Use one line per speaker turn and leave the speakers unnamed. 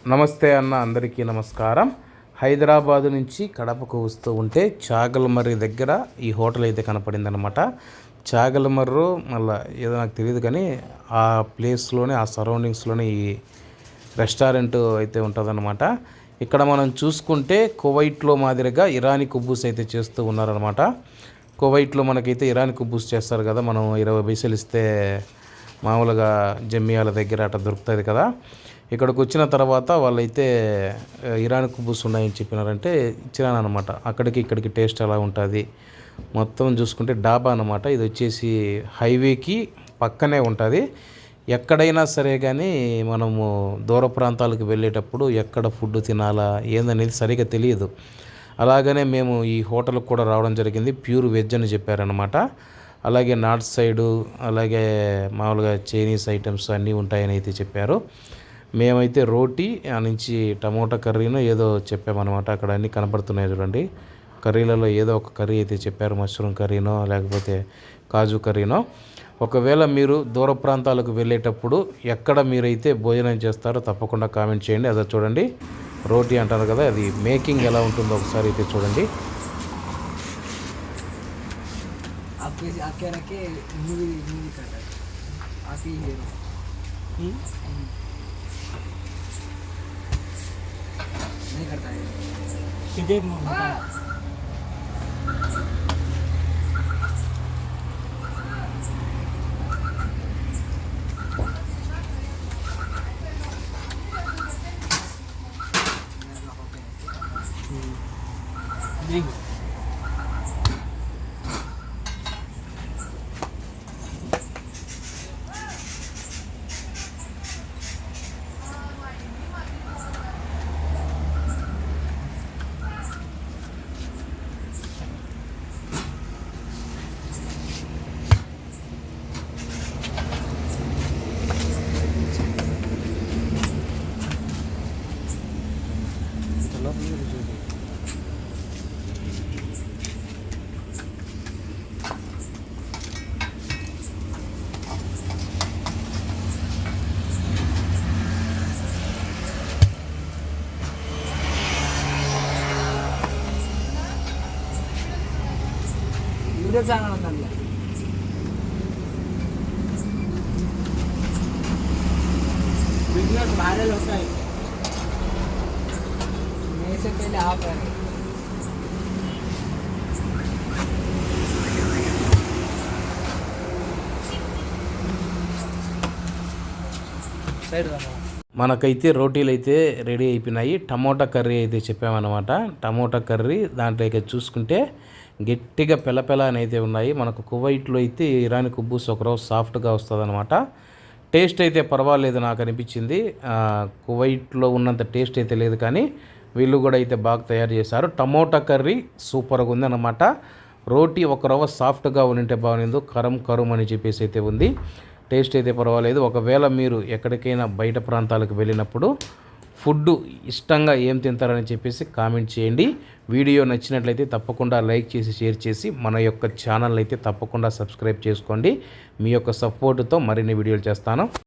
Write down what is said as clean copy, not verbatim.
నమస్తే అన్న, అందరికీ నమస్కారం. హైదరాబాదు నుంచి కడపకు వస్తూ ఉంటే చాగల్మర్రి దగ్గర ఈ హోటల్ అయితే కనపడిందనమాట. చాగల్మర్రు మళ్ళీ ఏదో నాకు తెలియదు, కానీ ఆ ప్లేస్లోనే, ఆ సరౌండింగ్స్లోనే ఈ రెస్టారెంట్ అయితే ఉంటుందన్నమాట. ఇక్కడ మనం చూసుకుంటే కువైట్లో మాదిరిగా ఇరానీ కుబ్బూస్ అయితే చేస్తూ ఉన్నారనమాట. కువైట్లో మనకైతే ఇరానీ కుబ్బూస్ చేస్తారు కదా, మనం 20 పైసలు ఇస్తే మామూలుగా జమ్మియాల దగ్గర అట్లా దొరుకుతుంది కదా. ఇక్కడికి వచ్చిన తర్వాత వాళ్ళైతే ఇరానీ కుబ్బూస్ ఉన్నాయని చెప్పినారంటే ఇచ్చినానమాట. అక్కడికి ఇక్కడికి టేస్ట్ ఎలా ఉంటుంది మొత్తం చూసుకుంటే డాబా అనమాట. ఇది వచ్చేసి హైవేకి పక్కనే ఉంటుంది. ఎక్కడైనా సరే కానీ మనము దూర ప్రాంతాలకు వెళ్ళేటప్పుడు ఎక్కడ ఫుడ్ తినాలా ఏందనేది సరిగ్గా తెలియదు. అలాగనే మేము ఈ హోటల్కి కూడా రావడం జరిగింది. ప్యూర్ వెజ్ అని చెప్పారనమాట. అలాగే నార్త్ సైడు, అలాగే మామూలుగా చైనీస్ ఐటమ్స్ అన్నీ ఉంటాయని అయితే చెప్పారు. మేమైతే రోటీ ఆ నుంచి టమోటా కర్రీనో ఏదో చెప్పామన్నమాట. అక్కడ అన్నీ కనపడుతున్నాయి చూడండి. కర్రీలలో ఏదో ఒక కర్రీ అయితే చెప్పారు, మష్రూమ్ కర్రీనో లేకపోతే కాజు కర్రీనో. ఒకవేళ మీరు దూర ప్రాంతాలకు వెళ్ళేటప్పుడు ఎక్కడ మీరైతే భోజనం చేస్తారో తప్పకుండా కామెంట్ చేయండి. అదే చూడండి, రోటీ అంటారు కదా, అది మేకింగ్ ఎలా ఉంటుందో ఒకసారి అయితే చూడండి.
नहीं करता है नहीं वीडियो ఛానల్ ఉందండి. वीडियोस वायरल होता है, मेरे से पहले आप करें.
మనకైతే రోటీలు అయితే రెడీ అయిపోయినాయి. టమోటా కర్రీ అయితే చెప్పామన్నమాట. టమోటా కర్రీ దాంట్లోకి చూసుకుంటే గట్టిగా పెళ్ళపెళ్ళ అని అయితే ఉన్నాయి. మనకు కువైట్లో అయితే ఇరానీ కుబ్బూస్ ఒకరోజు సాఫ్ట్గా వస్తుంది అనమాట. టేస్ట్ అయితే పర్వాలేదు నాకు అనిపించింది. కువైట్లో ఉన్నంత టేస్ట్ అయితే లేదు, కానీ వీళ్ళు కూడా అయితే బాగా తయారు చేశారు. టమోటా కర్రీ సూపర్గా ఉంది అన్నమాట. రోటీ ఒక రవ్వ సాఫ్ట్గా ఉంటే బాగుంది, కరం అని చెప్పేసి అయితే ఉంది. టేస్ట్ అయితే పర్వాలేదు. ఒకవేళ మీరు ఎక్కడికైనా బయట ప్రాంతాలకు వెళ్ళినప్పుడు ఫుడ్ ఇష్టంగా ఏం తింటారని చెప్పేసి కామెంట్ చేయండి. వీడియో నచ్చినట్లయితే తప్పకుండా లైక్ చేసి షేర్ చేసి మన యొక్క ఛానల్ అయితే తప్పకుండా సబ్స్క్రైబ్ చేసుకోండి. మీ యొక్క సపోర్టుతో మరిన్ని వీడియోలు చేస్తాను.